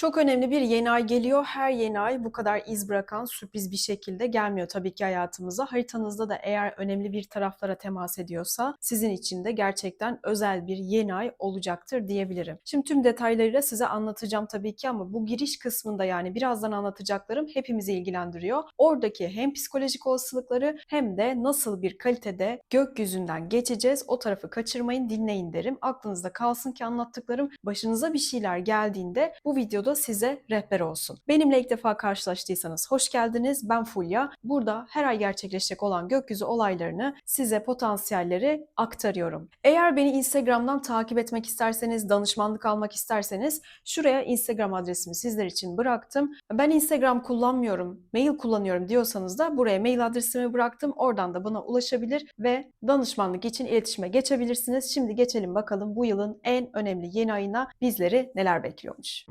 Çok önemli bir yeni ay geliyor. Her yeni ay bu kadar iz bırakan sürpriz bir şekilde gelmiyor tabii ki hayatımıza. Haritanızda da eğer önemli bir taraflara temas ediyorsa sizin için de gerçekten özel bir yeni ay olacaktır diyebilirim. Şimdi tüm detaylarıyla size anlatacağım tabii ki ama bu giriş kısmında yani birazdan anlatacaklarım hepimizi ilgilendiriyor. Oradaki hem psikolojik olasılıkları hem de nasıl bir kalitede gökyüzünden geçeceğiz o tarafı kaçırmayın, dinleyin derim. Aklınızda kalsın ki anlattıklarım başınıza bir şeyler geldiğinde bu videoda size rehber olsun. Benimle ilk defa karşılaştıysanız hoş geldiniz. Ben Fulya. Burada her ay gerçekleşecek olan gökyüzü olaylarını size potansiyelleri aktarıyorum. Eğer beni Instagram'dan takip etmek isterseniz, danışmanlık almak isterseniz şuraya Instagram adresimi sizler için bıraktım. Ben Instagram kullanmıyorum, mail kullanıyorum diyorsanız da buraya mail adresimi bıraktım. Oradan da bana ulaşabilir ve danışmanlık için iletişime geçebilirsiniz. Şimdi geçelim bakalım bu yılın en önemli yeni ayına bizleri neler bekliyormuş.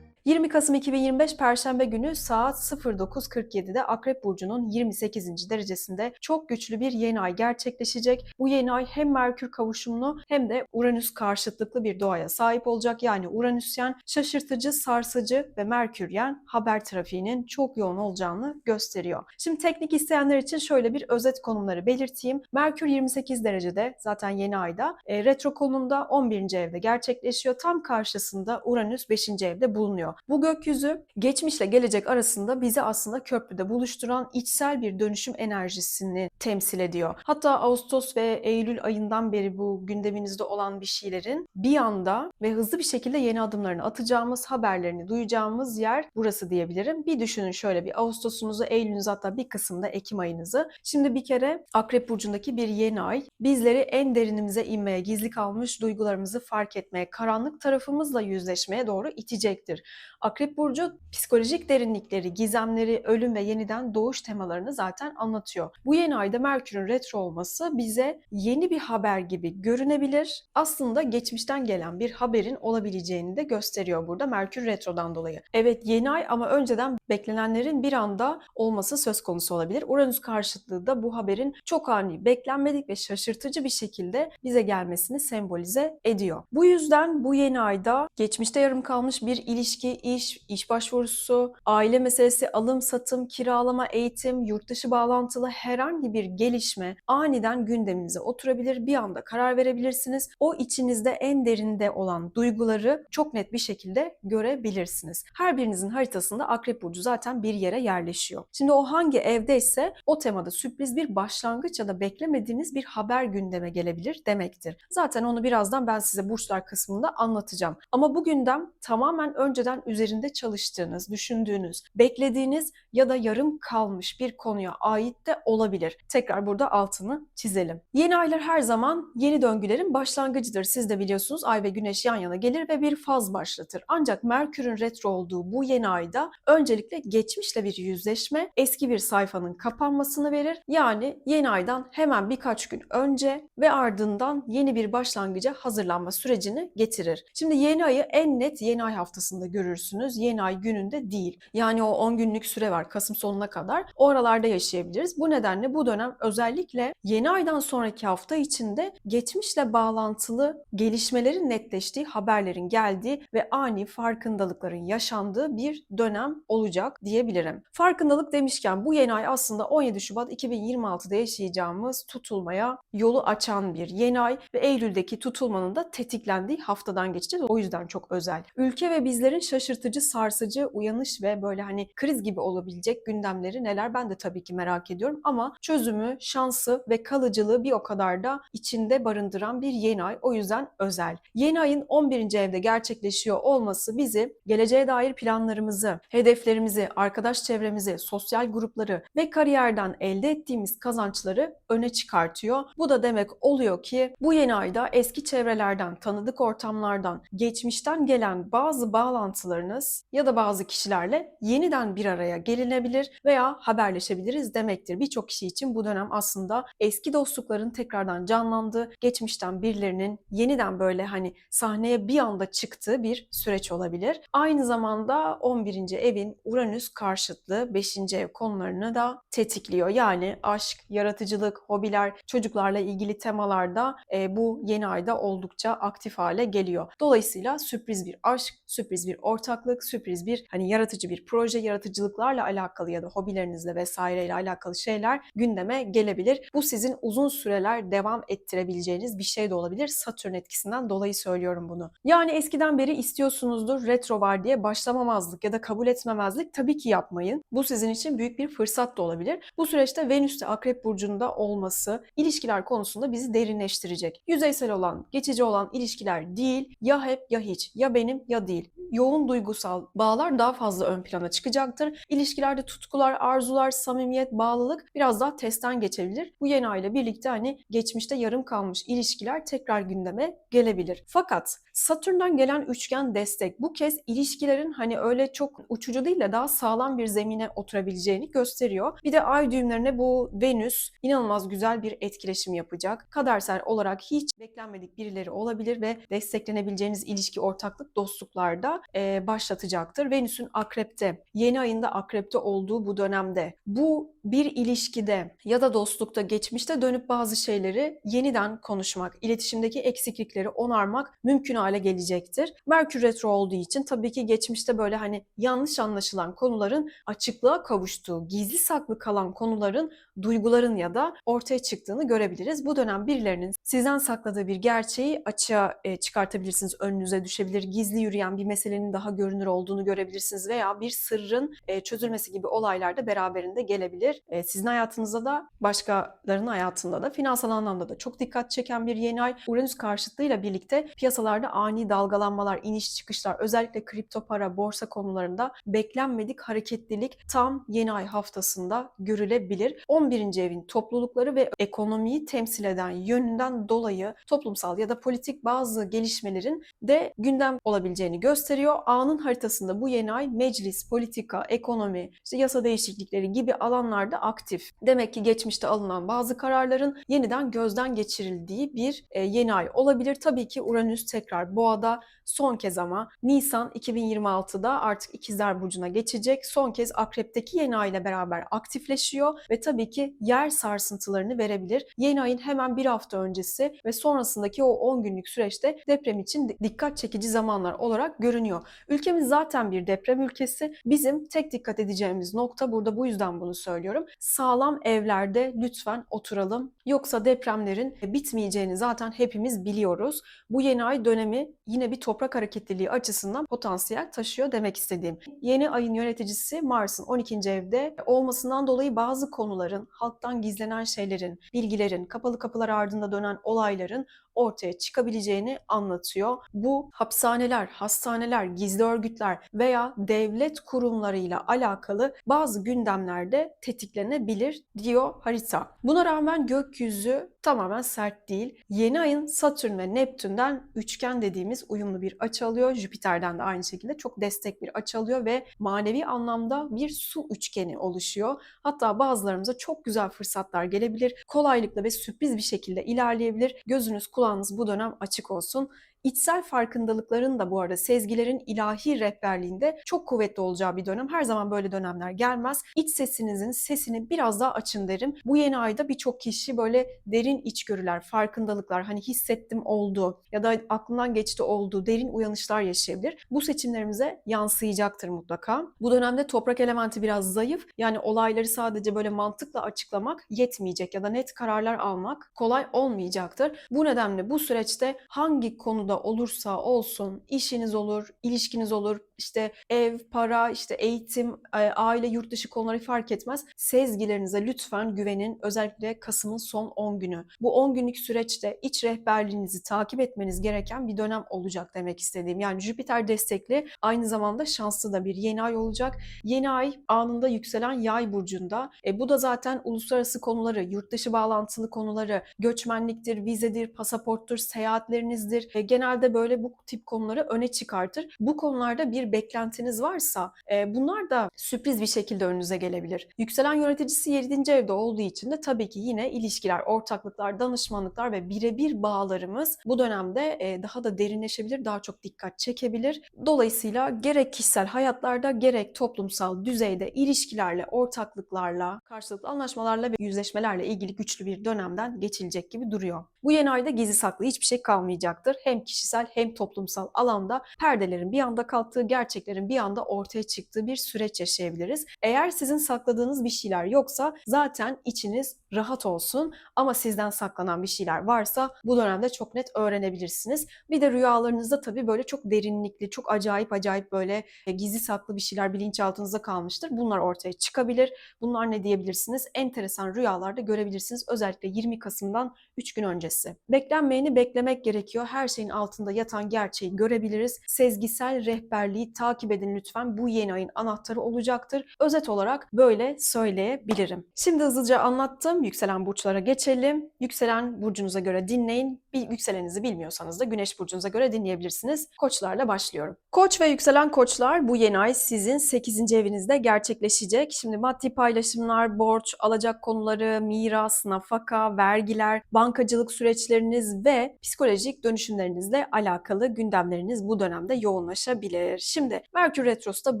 20 Kasım 2025 Perşembe günü saat 09.47'de Akrep Burcu'nun 28. derecesinde çok güçlü bir yeni ay gerçekleşecek. Bu yeni ay hem Merkür kavuşumlu hem de Uranüs karşıtlıklı bir doğaya sahip olacak. Yani Uranüsyen şaşırtıcı, sarsıcı ve Merküryen haber trafiğinin çok yoğun olacağını gösteriyor. Şimdi teknik isteyenler için şöyle bir özet konumları belirteyim. Merkür 28 derecede zaten yeni ayda. Retro konumda 11. evde gerçekleşiyor. Tam karşısında Uranüs 5. evde bulunuyor. Bu gökyüzü geçmişle gelecek arasında bizi aslında köprüde buluşturan içsel bir dönüşüm enerjisini temsil ediyor. Hatta Ağustos ve Eylül ayından beri bu gündeminizde olan bir şeylerin bir anda ve hızlı bir şekilde yeni adımlarını atacağımız, haberlerini duyacağımız yer burası diyebilirim. Bir düşünün şöyle bir Ağustos'unuzu, Eylül'ünüzü hatta bir kısımda Ekim ayınızı. Şimdi bir kere Akrep Burcu'ndaki bir yeni ay bizleri en derinimize inmeye, gizli kalmış duygularımızı fark etmeye, karanlık tarafımızla yüzleşmeye doğru itecektir. Akrep Burcu psikolojik derinlikleri, gizemleri, ölüm ve yeniden doğuş temalarını zaten anlatıyor. Bu yeni ayda Merkür'ün retro olması bize yeni bir haber gibi görünebilir. Aslında geçmişten gelen bir haberin olabileceğini de gösteriyor burada Merkür retrodan dolayı. Evet yeni ay ama önceden beklenenlerin bir anda olması söz konusu olabilir. Uranüs karşıtlığı da bu haberin çok ani, beklenmedik ve şaşırtıcı bir şekilde bize gelmesini sembolize ediyor. Bu yüzden bu yeni ayda geçmişte yarım kalmış bir ilişki, iş başvurusu, aile meselesi, alım satım, kiralama, eğitim, yurt dışı bağlantılı herhangi bir gelişme aniden gündeminize oturabilir. Bir anda karar verebilirsiniz. O içinizde en derinde olan duyguları çok net bir şekilde görebilirsiniz. Her birinizin haritasında Akrep Burcu zaten bir yere yerleşiyor. Şimdi o hangi evdeyse o temada sürpriz bir başlangıç ya da beklemediğiniz bir haber gündeme gelebilir demektir. Zaten onu birazdan ben size burçlar kısmında anlatacağım. Ama bu gündem tamamen önceden üzerinde çalıştığınız, düşündüğünüz, beklediğiniz ya da yarım kalmış bir konuya ait de olabilir. Tekrar burada altını çizelim. Yeni aylar her zaman yeni döngülerin başlangıcıdır. Siz de biliyorsunuz ay ve güneş yan yana gelir ve bir faz başlatır. Ancak Merkür'ün retro olduğu bu yeni ayda öncelikle geçmişle bir yüzleşme, eski bir sayfanın kapanmasını verir. Yani yeni aydan hemen birkaç gün önce ve ardından yeni bir başlangıca hazırlanma sürecini getirir. Şimdi yeni ayı en net yeni ay haftasında görürsünüz. Yeni ay gününde değil. Yani o 10 günlük süre var Kasım sonuna kadar. O aralarda yaşayabiliriz. Bu nedenle bu dönem özellikle yeni aydan sonraki hafta içinde geçmişle bağlantılı gelişmelerin netleştiği, haberlerin geldiği ve ani farkındalıkların yaşandığı bir dönem olacak diyebilirim. Farkındalık demişken bu yeni ay aslında 17 Şubat 2026'da yaşayacağımız tutulmaya yolu açan bir yeni ay ve Eylül'deki tutulmanın da tetiklendiği haftadan geçeceğiz. O yüzden çok özel. Ülke ve bizlerin şaşırtıcı, sarsıcı, uyanış ve böyle hani kriz gibi olabilecek gündemleri neler ben de tabii ki merak ediyorum ama çözümü, şansı ve kalıcılığı bir o kadar da içinde barındıran bir yeni ay. O yüzden özel. Yeni ayın 11. evde gerçekleşiyor olması bizi geleceğe dair planlarımızı, hedeflerimizi, arkadaş çevremizi, sosyal grupları ve kariyerden elde ettiğimiz kazançları öne çıkartıyor. Bu da demek oluyor ki bu yeni ayda eski çevrelerden, tanıdık ortamlardan, geçmişten gelen bazı bağlantılarınız dostluklarınız ya da bazı kişilerle yeniden bir araya gelinebilir veya haberleşebiliriz demektir. Birçok kişi için bu dönem aslında eski dostlukların tekrardan canlandığı, geçmişten birilerinin yeniden böyle hani sahneye bir anda çıktığı bir süreç olabilir. Aynı zamanda 11. evin Uranüs karşıtlığı 5. ev konularını da tetikliyor. Yani aşk, yaratıcılık, hobiler, çocuklarla ilgili temalarda bu yeni ayda oldukça aktif hale geliyor. Dolayısıyla sürpriz bir aşk, sürpriz bir ortaklık, sürpriz bir hani yaratıcı bir proje, yaratıcılıklarla alakalı ya da hobilerinizle vesaireyle alakalı şeyler gündeme gelebilir. Bu sizin uzun süreler devam ettirebileceğiniz bir şey de olabilir. Satürn etkisinden dolayı söylüyorum bunu. Yani eskiden beri istiyorsunuzdur, retro var diye başlamamazlık ya da kabul etmemezlik tabii ki yapmayın. Bu sizin için büyük bir fırsat da olabilir. Bu süreçte Venüs'te Akrep Burcu'nda olması ilişkiler konusunda bizi derinleştirecek. Yüzeysel olan, geçici olan ilişkiler değil, ya hep ya hiç, ya benim ya değil. Yoğun duygusal bağlar daha fazla ön plana çıkacaktır. İlişkilerde tutkular, arzular, samimiyet, bağlılık biraz daha testten geçebilir. Bu yeni ay ile birlikte hani geçmişte yarım kalmış ilişkiler tekrar gündeme gelebilir. Fakat Satürn'den gelen üçgen destek bu kez ilişkilerin hani öyle çok uçucu değil de daha sağlam bir zemine oturabileceğini gösteriyor. Bir de ay düğümlerine bu Venüs inanılmaz güzel bir etkileşim yapacak. Kadersel olarak hiç beklenmedik birileri olabilir ve desteklenebileceğiniz ilişki, ortaklık, dostluklarda başlatacaktır. Venüs'ün Akrep'te, yeni ayında Akrep'te olduğu bu dönemde bu bir ilişkide ya da dostlukta geçmişte dönüp bazı şeyleri yeniden konuşmak, iletişimdeki eksiklikleri onarmak mümkün hale gelecektir. Merkür retro olduğu için tabii ki geçmişte böyle hani yanlış anlaşılan konuların açıklığa kavuştuğu, gizli saklı kalan konuların, duyguların ya da ortaya çıktığını görebiliriz. Bu dönem birilerinin sizden sakladığı bir gerçeği açığa çıkartabilirsiniz, önünüze düşebilir. Gizli yürüyen bir meselenin daha görünür olduğunu görebilirsiniz veya bir sırrın çözülmesi gibi olaylar da beraberinde gelebilir. Sizin hayatınızda da başkalarının hayatında da finansal anlamda da çok dikkat çeken bir yeni ay. Uranüs karşıtlığıyla birlikte piyasalarda ani dalgalanmalar, iniş çıkışlar, özellikle kripto para, borsa konularında beklenmedik hareketlilik tam yeni ay haftasında görülebilir. 11. evin toplulukları ve ekonomiyi temsil eden yönünden dolayı toplumsal ya da politik bazı gelişmelerin de gündem olabileceğini gösteriyor. Anın haritasında bu yeni ay meclis, politika, ekonomi, işte yasa değişiklikleri gibi alanlarda aktif. Demek ki geçmişte alınan bazı kararların yeniden gözden geçirildiği bir yeni ay olabilir. Tabii ki Uranüs tekrar Boğa'da son kez ama Nisan 2026'da artık İkizler Burcu'na geçecek. Son kez Akrep'teki yeni ay ile beraber aktifleşiyor ve tabii ki yer sarsıntılarını verebilir. Yeni ayın hemen bir hafta öncesi ve sonrasındaki o 10 günlük süreçte deprem için dikkat çekici zamanlar olarak görünüyor. Ülkemiz zaten bir deprem ülkesi. Bizim tek dikkat edeceğimiz nokta burada, bu yüzden bunu söylüyorum. Sağlam evlerde lütfen oturalım. Yoksa depremlerin bitmeyeceğini zaten hepimiz biliyoruz. Bu yeni ay dönemi yine bir toprak hareketliliği açısından potansiyel taşıyor demek istediğim. Yeni ayın yöneticisi Mars'ın 12. evde olmasından dolayı bazı konuların, halktan gizlenen şeylerin, bilgilerin, kapalı kapılar ardında dönen olayların ortaya çıkabileceğini anlatıyor. Bu hapishaneler, hastaneler, gizli örgütler veya devlet kurumlarıyla alakalı bazı gündemlerde tetiklenebilir diyor harita. Buna rağmen gökyüzü tamamen sert değil. Yeni ayın Satürn ve Neptün'den üçgen dediğimiz uyumlu bir açı alıyor. Jüpiter'den de aynı şekilde çok destek bir açı alıyor ve manevi anlamda bir su üçgeni oluşuyor. Hatta bazılarımıza çok güzel fırsatlar gelebilir. Kolaylıkla ve sürpriz bir şekilde ilerleyebilir. Gözünüz kulağınız bu dönem açık olsun. İçsel farkındalıkların da bu arada sezgilerin ilahi rehberliğinde çok kuvvetli olacağı bir dönem. Her zaman böyle dönemler gelmez. İç sesinizin sesini biraz daha açın derim. Bu yeni ayda birçok kişi böyle derin içgörüler, farkındalıklar, hani hissettim oldu ya da aklımdan geçti oldu, derin uyanışlar yaşayabilir. Bu seçimlerimize yansıyacaktır mutlaka. Bu dönemde toprak elementi biraz zayıf. Yani olayları sadece böyle mantıkla açıklamak yetmeyecek ya da net kararlar almak kolay olmayacaktır. Bu nedenle bu süreçte hangi konuda olursa olsun, işiniz olur, ilişkiniz olur, işte ev, para, işte eğitim, aile, yurt dışı konuları fark etmez. Sezgilerinize lütfen güvenin. Özellikle Kasım'ın son 10 günü. Bu 10 günlük süreçte iç rehberliğinizi takip etmeniz gereken bir dönem olacak demek istediğim. Yani Jüpiter destekli, aynı zamanda şanslı da bir yeni ay olacak. Yeni ay anında yükselen Yay burcunda. Bu da zaten uluslararası konuları, yurt dışı bağlantılı konuları, göçmenliktir, vizedir, pasaporttur, seyahatlerinizdir, genel genelde böyle bu tip konuları öne çıkartır. Bu konularda bir beklentiniz varsa bunlar da sürpriz bir şekilde önünüze gelebilir. Yükselen yöneticisi 7. evde olduğu için de tabii ki yine ilişkiler, ortaklıklar, danışmanlıklar ve birebir bağlarımız bu dönemde daha da derinleşebilir, daha çok dikkat çekebilir. Dolayısıyla gerek kişisel hayatlarda gerek toplumsal düzeyde ilişkilerle, ortaklıklarla, karşılıklı anlaşmalarla ve yüzleşmelerle ilgili güçlü bir dönemden geçilecek gibi duruyor. Bu yeni ayda gizli saklı hiçbir şey kalmayacaktır. Hem kişisel hem toplumsal alanda perdelerin bir anda kalktığı, gerçeklerin bir anda ortaya çıktığı bir süreç yaşayabiliriz. Eğer sizin sakladığınız bir şeyler yoksa zaten içiniz rahat olsun, ama sizden saklanan bir şeyler varsa bu dönemde çok net öğrenebilirsiniz. Bir de rüyalarınızda tabii böyle çok derinlikli, çok acayip böyle gizli saklı bir şeyler bilinçaltınızda kalmıştır. Bunlar ortaya çıkabilir. Bunlar ne diyebilirsiniz? Enteresan rüyalarda görebilirsiniz. Özellikle 20 Kasım'dan 3 gün öncesi. Beklenmeyeni beklemek gerekiyor. Her şeyin altında yatan gerçeği görebiliriz. Sezgisel rehberliği takip edin lütfen. Bu yeni ayın anahtarı olacaktır. Özet olarak böyle söyleyebilirim. Şimdi hızlıca anlattım. Yükselen burçlara geçelim. Yükselen burcunuza göre dinleyin. Bir yükseleninizi bilmiyorsanız da Güneş burcunuza göre dinleyebilirsiniz. Koçlarla başlıyorum. Koç ve yükselen koçlar, bu yeni ay sizin 8. evinizde gerçekleşecek. Şimdi maddi paylaşımlar, borç, alacak konuları, miras, nafaka, vergiler, bankacılık süreçleriniz ve psikolojik dönüşümlerinizle alakalı gündemleriniz bu dönemde yoğunlaşabilir. Şimdi Merkür Retrosu da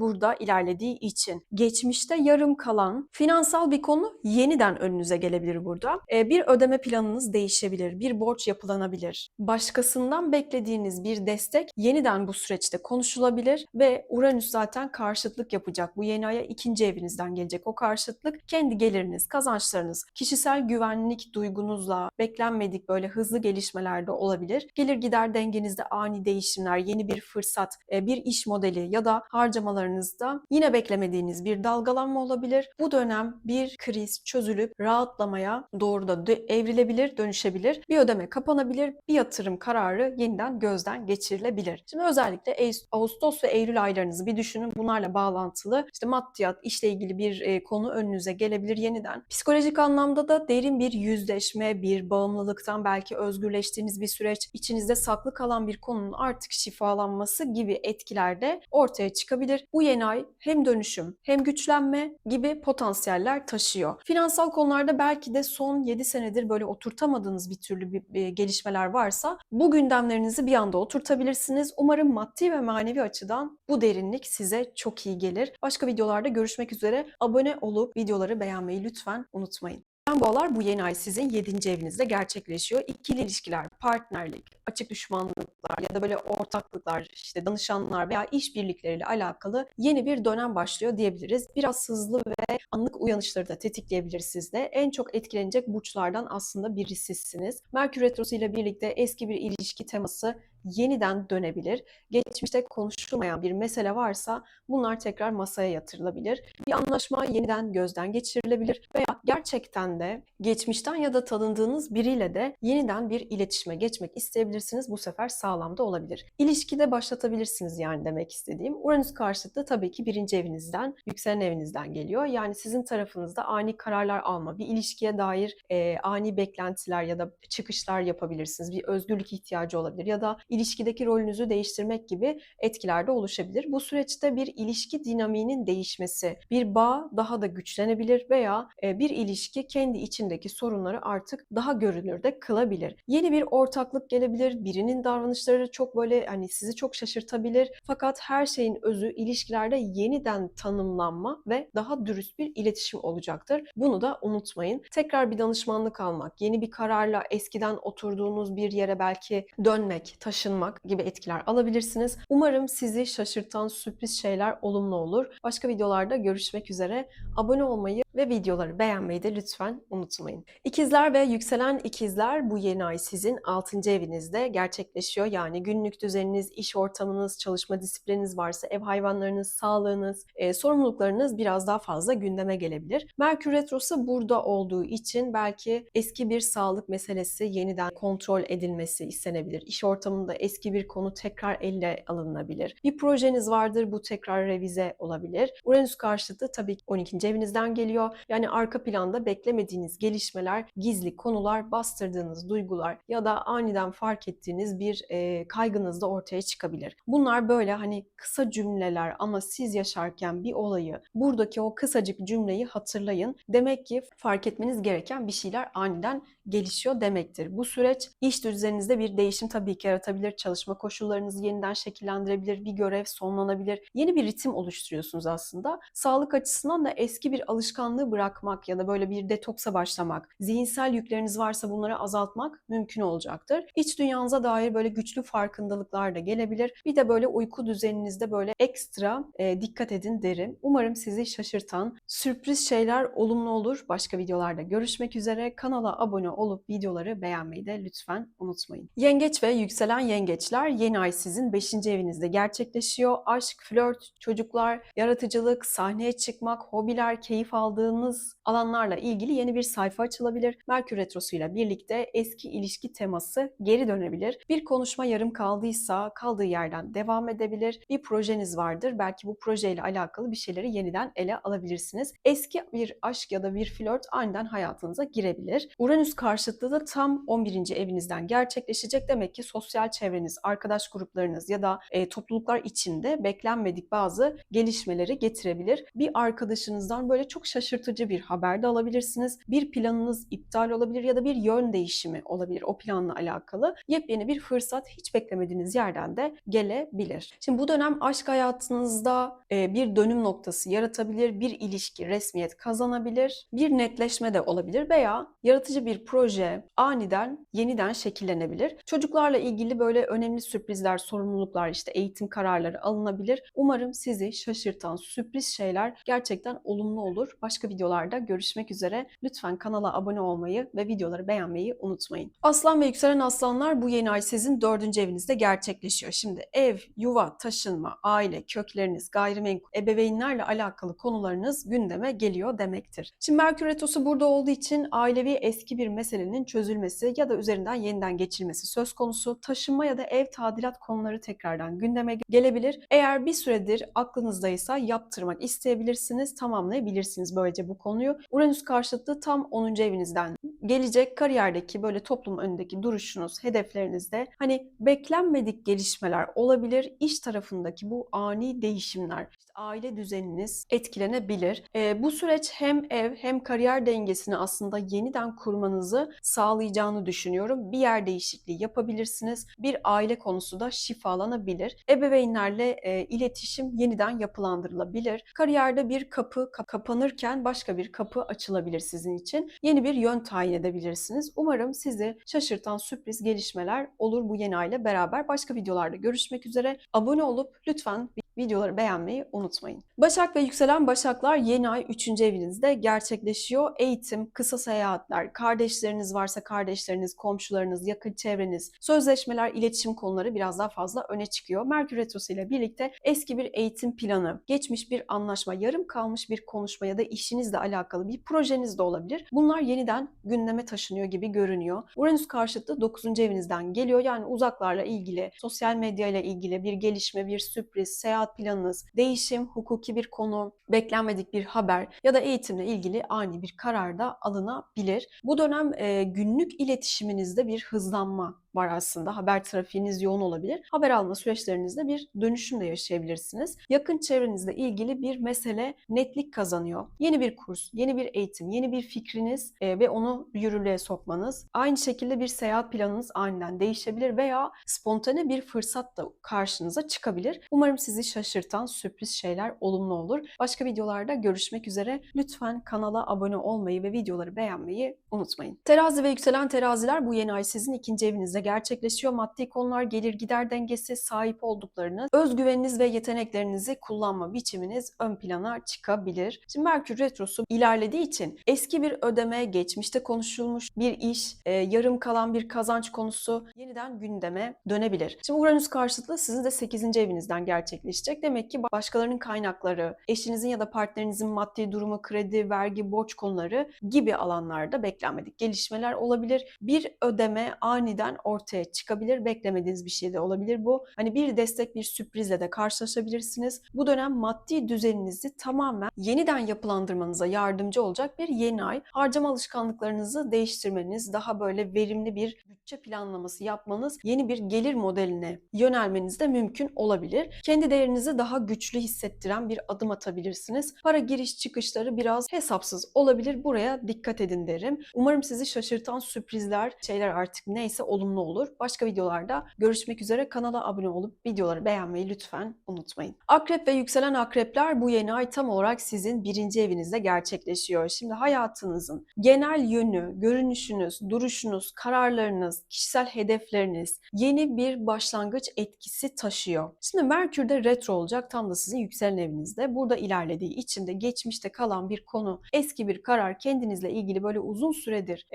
burada ilerlediği için geçmişte yarım kalan finansal bir konu yeniden önünüze gelebilir burada. Bir ödeme planınız değişebilir, bir borç yapılanabilir. Başkasından beklediğiniz bir destek yeniden bu süreçte konuşulabilir ve Uranüs zaten karşıtlık yapacak. Bu yeni aya 2. evinizden gelecek o karşıtlık. Kendi geliriniz, kazançlarınız, kişisel güvenlik duygunuzla beklenmedik böyle hızlı gelişmeler de olabilir. Gelir gider dengenizde ani değişimler, yeni bir fırsat, bir iş modeli ya da harcamalarınızda yine beklemediğiniz bir dalgalanma olabilir. Bu dönem bir kriz çözülüp rahatlamaya doğru da evrilebilir, dönüşebilir. Bir ödeme kapanabilir, bir yatırım kararı yeniden gözden geçirilebilir. Şimdi özellikle Ağustos ve Eylül aylarınızı bir düşünün. Bunlarla bağlantılı işte maddiyat, işle ilgili bir konu önünüze gelebilir yeniden. Psikolojik anlamda da derin bir yüzleşme, bir bağımlılıktan belki özgürleştiğiniz bir süreç, içinizde saklı kalan bir konunun artık şifalanması gibi etkiler de ortaya çıkabilir. Bu yeni ay hem dönüşüm hem güçlenme gibi potansiyeller taşıyor. Finansal konularda belki de son 7 senedir böyle oturtamadığınız bir türlü bir gelişmeler varsa bu gündemlerinizi bir anda oturtabilirsiniz. Umarım maddi ve manevi açıdan bu derinlik size çok iyi gelir. Başka videolarda görüşmek üzere. Abone olup videoları beğenmeyi lütfen unutmayın. Boğalar, bu yeni ay sizin 7. evinizde gerçekleşiyor. İkili ilişkiler, partnerlik, açık düşmanlıklar ya da böyle ortaklıklar, işte danışanlar veya işbirlikleriyle alakalı yeni bir dönem başlıyor diyebiliriz. Biraz hızlı ve anlık uyanışları da tetikleyebilir sizde. En çok etkilenecek burçlardan aslında biri sizsiniz. Merkür Retrosu ile birlikte eski bir ilişki teması yeniden dönebilir. Geçmişte konuşulmayan bir mesele varsa bunlar tekrar masaya yatırılabilir. Bir anlaşma yeniden gözden geçirilebilir veya gerçekten de geçmişten ya da tanıdığınız biriyle de yeniden bir iletişime geçmek isteyebilirsiniz. Bu sefer sağlam da olabilir. İlişkide başlatabilirsiniz yani demek istediğim. Uranüs karşıtı tabii ki 1. evinizden, yükselen evinizden geliyor. Yani sizin tarafınızda ani kararlar alma, bir ilişkiye dair ani beklentiler ya da çıkışlar yapabilirsiniz. Bir özgürlük ihtiyacı olabilir ya da ilişkideki rolünüzü değiştirmek gibi etkiler de oluşabilir. Bu süreçte bir ilişki dinamiğinin değişmesi, bir bağ daha da güçlenebilir veya bir ilişki kendi içindeki sorunları artık daha görünür de kılabilir. Yeni bir ortaklık gelebilir, birinin davranışları çok böyle hani sizi çok şaşırtabilir. Fakat her şeyin özü ilişkilerde yeniden tanımlanma ve daha dürüst bir iletişim olacaktır. Bunu da unutmayın. Tekrar bir danışmanlık almak, yeni bir kararla eskiden oturduğunuz bir yere belki dönmek, taşınmak gibi etkiler alabilirsiniz. Umarım sizi şaşırtan sürpriz şeyler olumlu olur. Başka videolarda görüşmek üzere. Abone olmayı ve videoları beğenmeyi de lütfen unutmayın. İkizler ve yükselen ikizler, bu yeni ay sizin 6. evinizde gerçekleşiyor. Yani günlük düzeniniz, iş ortamınız, çalışma disiplininiz varsa ev hayvanlarınız, sağlığınız, sorumluluklarınız biraz daha fazla gündeme gelebilir. Merkür Retrosu burada olduğu için belki eski bir sağlık meselesi yeniden kontrol edilmesi istenebilir. İş ortamında eski bir konu tekrar elle alınabilir. Bir projeniz vardır, bu tekrar revize olabilir. Uranüs karşıtı tabii ki 12. evinizden geliyor. olabiliyor. Yani arka planda beklemediğiniz gelişmeler, gizli konular, bastırdığınız duygular ya da aniden fark ettiğiniz bir kaygınız da ortaya çıkabilir. Bunlar böyle hani kısa cümleler ama siz yaşarken bir olayı, buradaki o kısacık cümleyi hatırlayın. Demek ki fark etmeniz gereken bir şeyler aniden gelişiyor demektir. Bu süreç iş düzeninizde bir değişim tabii ki yaratabilir. Çalışma koşullarınızı yeniden şekillendirebilir. Bir görev sonlanabilir. Yeni bir ritim oluşturuyorsunuz aslında. Sağlık açısından da eski bir alışkanlığı bırakmak ya da böyle bir detoksa başlamak, zihinsel yükleriniz varsa bunları azaltmak mümkün olacaktır. İç dünyanıza dair böyle güçlü farkındalıklar da gelebilir. Bir de böyle uyku düzeninizde böyle ekstra dikkat edin derim. Umarım sizi şaşırtan sürpriz şeyler olumlu olur. Başka videolarda görüşmek üzere. Kanala abone olup videoları beğenmeyi de lütfen unutmayın. Yengeç ve yükselen yengeçler, yeni ay sizin 5. evinizde gerçekleşiyor. Aşk, flört, çocuklar, yaratıcılık, sahneye çıkmak, hobiler, keyif aldığınız alanlarla ilgili yeni bir sayfa açılabilir. Merkür Retrosu ile birlikte eski ilişki teması geri dönebilir. Bir konuşma yarım kaldıysa kaldığı yerden devam edebilir. Bir projeniz vardır. Belki bu projeyle alakalı bir şeyleri yeniden ele alabilirsiniz. Eski bir aşk ya da bir flört aniden hayatınıza girebilir. Uranüs karşıtlığı da tam 11. evinizden gerçekleşecek. Demek ki sosyal çevreniz, arkadaş gruplarınız ya da topluluklar içinde beklenmedik bazı gelişmeleri getirebilir. Bir arkadaşınızdan böyle çok şaşırtıcı bir haber de alabilirsiniz. Bir planınız iptal olabilir ya da bir yön değişimi olabilir o planla alakalı. Yepyeni bir fırsat hiç beklemediğiniz yerden de gelebilir. Şimdi bu dönem aşk hayatınızda bir dönüm noktası yaratabilir, bir ilişki resmiyet kazanabilir, bir netleşme de olabilir veya yaratıcı bir proje aniden yeniden şekillenebilir. Çocuklarla ilgili böyle önemli sürprizler, sorumluluklar, işte eğitim kararları alınabilir. Umarım sizi şaşırtan sürpriz şeyler gerçekten olumlu olur. Başka videolarda görüşmek üzere. Lütfen kanala abone olmayı ve videoları beğenmeyi unutmayın. Aslan ve yükselen aslanlar, bu yeni ay sizin 4. evinizde gerçekleşiyor. Şimdi ev, yuva, taşınma, aile, kökleriniz, gayrimenkul, ebeveynlerle alakalı konularınız gündeme geliyor demektir. Şimdi Merkür Retrosu burada olduğu için ailevi eski bir meselenin çözülmesi ya da üzerinden yeniden geçilmesi söz konusu. Taşınma ya da ev tadilat konuları tekrardan gündeme gelebilir. Eğer bir süredir aklınızdaysa yaptırmak isteyebilirsiniz, tamamlayabilirsiniz böylece bu konuyu. Uranüs karşıtlığı tam 10. evinizden gelecek. Kariyerdeki böyle toplum önündeki duruşunuz, hedeflerinizde hani beklenmedik gelişmeler olabilir. İş tarafındaki bu ani değişimler, işte aile düzeniniz etkilenebilir. Bu süreç hem ev hem kariyer dengesini aslında yeniden kurmanızı sağlayacağını düşünüyorum. Bir yer değişikliği yapabilirsiniz. Bir aile konusu da şifalanabilir. Ebeveynlerle iletişim yeniden yapılandırılabilir. Kariyerde bir kapı kapanırken başka bir kapı açılabilir sizin için. Yeni bir yön tayin edebilirsiniz. Umarım sizi şaşırtan sürpriz gelişmeler olur bu yeni ayla beraber. Başka videolarda görüşmek üzere. Abone olup lütfen videoları beğenmeyi unutmayın. Başak ve yükselen Başaklar, yeni ay 3. evinizde gerçekleşiyor. Eğitim, kısa seyahatler, kardeşleriniz varsa kardeşleriniz, komşularınız, yakın çevreniz, sözleşmeler, iletişim konuları biraz daha fazla öne çıkıyor. Merkür Retrosu ile birlikte eski bir eğitim planı, geçmiş bir anlaşma, yarım kalmış bir konuşma ya da işinizle alakalı bir projeniz de olabilir. Bunlar yeniden gündeme taşınıyor gibi görünüyor. Uranüs karşıtı 9. evinizden geliyor. Yani uzaklarla ilgili, sosyal medya ile ilgili bir gelişme, bir sürpriz, seyahat planınız, değişim, hukuki bir konu, beklenmedik bir haber ya da eğitimle ilgili ani bir karar da alınabilir. Bu dönem günlük iletişiminizde bir hızlanma var aslında. Haber trafiğiniz yoğun olabilir. Haber alma süreçlerinizde bir dönüşüm de yaşayabilirsiniz. Yakın çevrenizle ilgili bir mesele netlik kazanıyor. Yeni bir kurs, yeni bir eğitim, yeni bir fikriniz ve onu yürürlüğe sokmanız. Aynı şekilde bir seyahat planınız aniden değişebilir veya spontane bir fırsat da karşınıza çıkabilir. Umarım sizi şaşırtan sürpriz şeyler olumlu olur. Başka videolarda görüşmek üzere. Lütfen kanala abone olmayı ve videoları beğenmeyi unutmayın. Terazi ve yükselen teraziler, bu yeni ay sizin 2. evinizde gerçekleşiyor. Maddi konular, gelir gider dengesi, sahip olduklarınız, özgüveniniz ve yeteneklerinizi kullanma biçiminiz ön plana çıkabilir. Şimdi Merkür Retrosu ilerlediği için eski bir ödeme, geçmişte konuşulmuş bir iş, yarım kalan bir kazanç konusu yeniden gündeme dönebilir. Şimdi Uranüs karşıtlığı sizin de 8. evinizden gerçekleşecek. Demek ki başkalarının kaynakları, eşinizin ya da partnerinizin maddi durumu, kredi, vergi, borç konuları gibi alanlarda beklenmedik gelişmeler olabilir. Bir ödeme aniden ortaya çıkabilir. Beklemediğiniz bir şey de olabilir bu. Hani bir destek, bir sürprizle de karşılaşabilirsiniz. Bu dönem maddi düzeninizi tamamen yeniden yapılandırmanıza yardımcı olacak bir yeni ay. Harcama alışkanlıklarınızı değiştirmeniz, daha böyle verimli bir bütçe planlaması yapmanız, yeni bir gelir modeline yönelmeniz de mümkün olabilir. Kendi değerinizi daha güçlü hissettiren bir adım atabilirsiniz. Para giriş çıkışları biraz hesapsız olabilir. Buraya dikkat edin derim. Umarım sizi şaşırtan sürprizler, şeyler artık neyse olumlu olur. Başka videolarda görüşmek üzere. Kanala abone olup videoları beğenmeyi lütfen unutmayın. Akrep ve yükselen akrepler, bu yeni ay tam olarak sizin 1. evinizde gerçekleşiyor. Şimdi hayatınızın genel yönü, görünüşünüz, duruşunuz, kararlarınız, kişisel hedefleriniz yeni bir başlangıç etkisi taşıyor. Şimdi Merkür de retro olacak, tam da sizin yükselen evinizde. Burada ilerlediği için de geçmişte kalan bir konu, eski bir karar, kendinizle ilgili böyle uzun süredir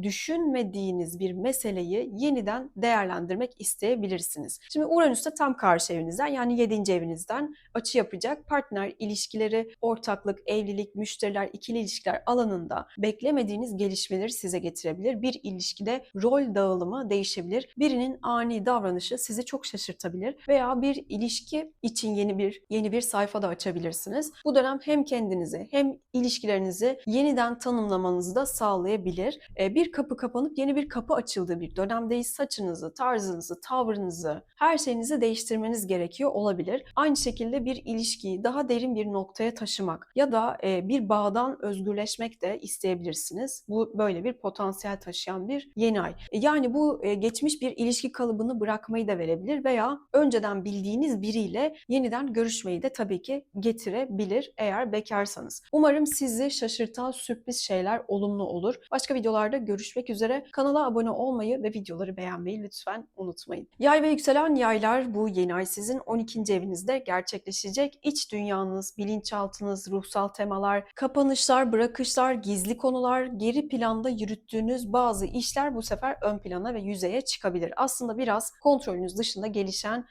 düşünmediğiniz bir meseleyi yeniden değerlendirmek isteyebilirsiniz. Şimdi Uranüs de tam karşı evinizden, yani 7. evinizden açı yapacak. Partner ilişkileri, ortaklık, evlilik, müşteriler, ikili ilişkiler alanında beklemediğiniz gelişmeleri size getirebilir. Bir ilişkide rol dağılımı değişebilir. Birinin ani davranışı sizi çok şaşırtabilir veya bir ilişki için yeni bir sayfa da açabilirsiniz. Bu dönem hem kendinizi hem ilişkilerinizi yeniden tanımlamanızı da sağlayabilir. Bir kapı kapanıp yeni bir kapı açıldığı bir dönemdeyiz. Saçınızı, tarzınızı, tavrınızı, her şeyinizi değiştirmeniz gerekiyor olabilir. Aynı şekilde bir ilişkiyi daha derin bir noktaya taşımak ya da bir bağdan özgürleşmek de isteyebilirsiniz. Bu böyle bir potansiyel taşıyan bir yeni ay. Yani bu geçmiş bir ilişki kalıbını bırakmayı da verebilir veya önceden bildiğiniz biriyle yeniden görüşmeyi de tabii ki getirebilir eğer bekarsanız. Umarım sizi şaşırtan sürpriz şeyler olumlu olur. Başka videolarda görüşmek üzere. Kanala abone olmayı ve videoları beğenmeyi lütfen unutmayın. Yay ve yükselen yaylar, bu yeni ay sizin 12. evinizde gerçekleşecek. İç dünyanız, bilinçaltınız, ruhsal temalar, kapanışlar, bırakışlar, gizli konular, geri planda yürüttüğünüz bazı işler bu sefer ön plana ve yüzeye çıkabilir. Aslında biraz kontrolünüz dışında gelişen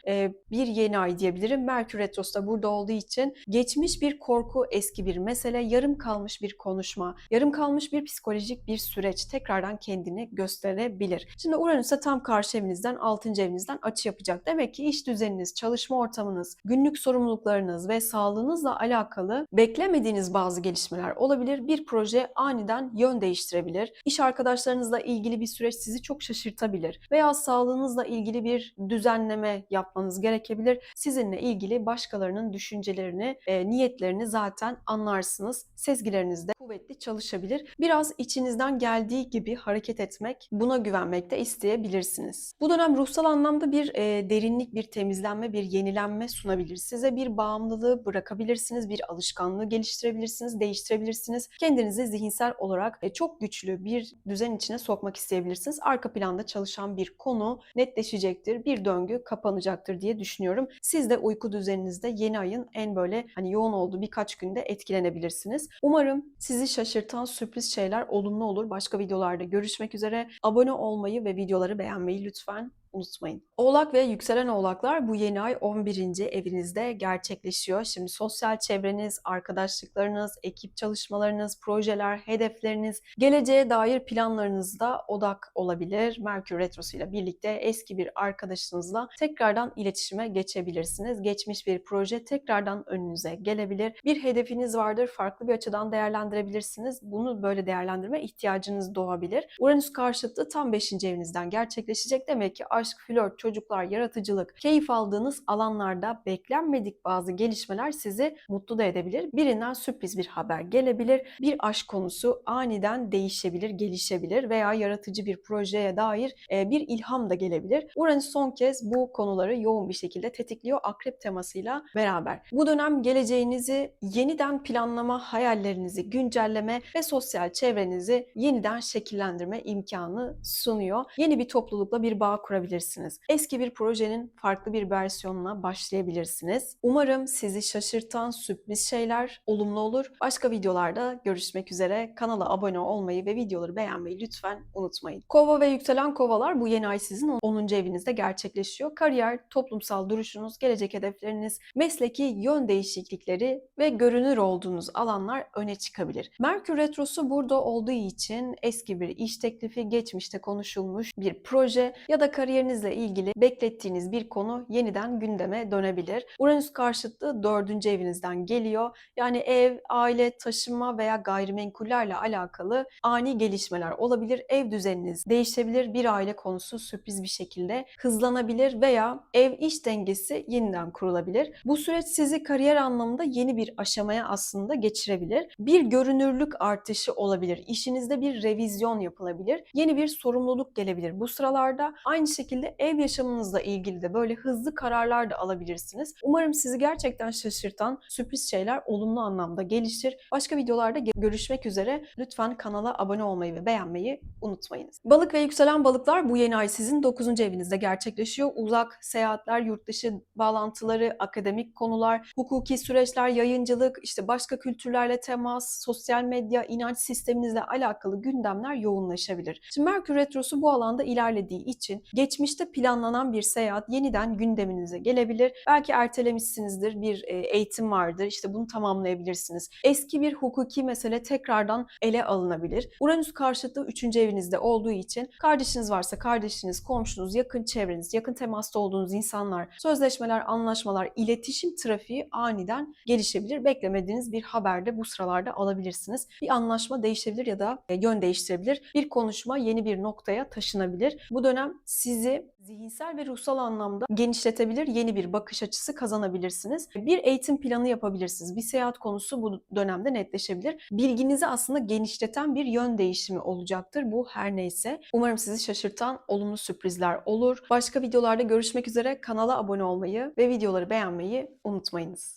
bir yeni ay diyebilirim. Merkür Retrosu da burada olduğu için geçmiş bir korku, eski bir mesele, yarım kalmış bir konuşma, yarım kalmış bir psikolojik bir süreç tekrardan kendini gösterebilir. Şimdi Uranüs'e tam karşı evinizden, 6. evinizden açı yapacak. Demek ki iş düzeniniz, çalışma ortamınız, günlük sorumluluklarınız ve sağlığınızla alakalı beklemediğiniz bazı gelişmeler olabilir. Bir proje aniden yön değiştirebilir. İş arkadaşlarınızla ilgili bir süreç sizi çok şaşırtabilir. Veya sağlığınızla ilgili bir düzenleme yapmanız gerekebilir. Sizinle ilgili başkalarının düşüncelerini, niyetlerini zaten anlarsınız. Sezgileriniz de kuvvetli çalışabilir. Biraz içinizden geldiği gibi hareket etmek, buna güvenmek de isteyebilirsiniz. Bu dönem ruhsal anlamda bir derinlik, bir temizlenme, bir yenilenme sunabilir. Size bir bağımlılığı bırakabilirsiniz, bir alışkanlığı geliştirebilirsiniz, değiştirebilirsiniz. Kendinizi zihinsel olarak çok güçlü bir düzen içine sokmak isteyebilirsiniz. Arka planda çalışan bir konu netleşecektir, bir döngü kapanacaktır diye düşünüyorum. Siz de uyku düzeninizde yeni ayın en böyle hani yoğun olduğu birkaç günde etkilenebilirsiniz. Umarım sizi şaşırtan sürpriz şeyler olumlu olur. Başka videolarda görüşmek üzere. Abone olmayı ve videoları beğenmeyi lütfen unutmayın. Oğlak ve yükselen oğlaklar, bu yeni ay 11. evinizde gerçekleşiyor. Şimdi sosyal çevreniz, arkadaşlıklarınız, ekip çalışmalarınız, projeler, hedefleriniz, geleceğe dair planlarınızda odak olabilir. Merkür Retrosu ile birlikte eski bir arkadaşınızla tekrardan iletişime geçebilirsiniz. Geçmiş bir proje tekrardan önünüze gelebilir. Bir hedefiniz vardır, farklı bir açıdan değerlendirebilirsiniz. Bunu böyle değerlendirme ihtiyacınız doğabilir. Uranüs karşıtı tam 5. evinizden gerçekleşecek. Demek ki aşk, flört, çocuklar, yaratıcılık, keyif aldığınız alanlarda beklenmedik bazı gelişmeler sizi mutlu da edebilir. Birinden sürpriz bir haber gelebilir. Bir aşk konusu aniden değişebilir, gelişebilir veya yaratıcı bir projeye dair bir ilham da gelebilir. Uranüs son kez bu konuları yoğun bir şekilde tetikliyor akrep temasıyla beraber. Bu dönem geleceğinizi yeniden planlama, hayallerinizi güncelleme ve sosyal çevrenizi yeniden şekillendirme imkanı sunuyor. Yeni bir toplulukla bir bağ kurabilirsiniz. kurabilirsiniz. Eski bir projenin farklı bir versiyonuna başlayabilirsiniz. Umarım sizi şaşırtan sürpriz şeyler olumlu olur. Başka videolarda görüşmek üzere. Kanala abone olmayı ve videoları beğenmeyi lütfen unutmayın. Kova ve yükselen kovalar, bu yeni ay sizin 10. evinizde gerçekleşiyor. Kariyer, toplumsal duruşunuz, gelecek hedefleriniz, mesleki yön değişiklikleri ve görünür olduğunuz alanlar öne çıkabilir. Merkür Retrosu burada olduğu için eski bir iş teklifi, geçmişte konuşulmuş bir proje ya da kariyerinizle ilgili beklettiğiniz bir konu yeniden gündeme dönebilir. Uranüs karşıtlığı 4. evinizden geliyor. Yani ev, aile, taşınma veya gayrimenkullerle alakalı ani gelişmeler olabilir. Ev düzeniniz değişebilir. Bir aile konusu sürpriz bir şekilde hızlanabilir veya ev-iş dengesi yeniden kurulabilir. Bu süreç sizi kariyer anlamında yeni bir aşamaya aslında geçirebilir. Bir görünürlük artışı olabilir. İşinizde bir revizyon yapılabilir. Yeni bir sorumluluk gelebilir. Bu sıralarda aynı şekilde ev yaşamınızla ilgili de böyle hızlı kararlar da alabilirsiniz. Umarım sizi gerçekten şaşırtan sürpriz şeyler olumlu anlamda gelişir. Başka videolarda görüşmek üzere. Lütfen kanala abone olmayı ve beğenmeyi unutmayınız. Balık ve yükselen balıklar, bu yeni ay sizin 9. evinizde gerçekleşiyor. Uzak seyahatler, yurt dışı bağlantıları, akademik konular, hukuki süreçler, yayıncılık, işte başka kültürlerle temas, sosyal medya, inanç sisteminizle alakalı gündemler yoğunlaşabilir. Şimdi Merkür Retrosu bu alanda ilerlediği için geçmişte planlanan bir seyahat yeniden gündeminize gelebilir. Belki ertelemişsinizdir, bir eğitim vardır, işte bunu tamamlayabilirsiniz. Eski bir hukuki mesele tekrardan ele alınabilir. Uranüs karşıtlığı 3. evinizde olduğu için kardeşiniz varsa kardeşiniz, komşunuz, yakın çevreniz, yakın temasta olduğunuz insanlar, sözleşmeler, anlaşmalar, iletişim trafiği aniden gelişebilir. Beklemediğiniz bir haber de bu sıralarda alabilirsiniz. Bir anlaşma değişebilir ya da yön değiştirebilir. Bir konuşma yeni bir noktaya taşınabilir. Bu dönem sizi zihinsel ve ruhsal anlamda genişletebilir, yeni bir bakış açısı kazanabilirsiniz. Bir eğitim planı yapabilirsiniz. Bir seyahat konusu bu dönemde netleşebilir. Bilginizi aslında genişleten bir yön değişimi olacaktır. Bu her neyse. Umarım sizi şaşırtan olumlu sürprizler olur. Başka videolarda görüşmek üzere. Kanala abone olmayı ve videoları beğenmeyi unutmayınız.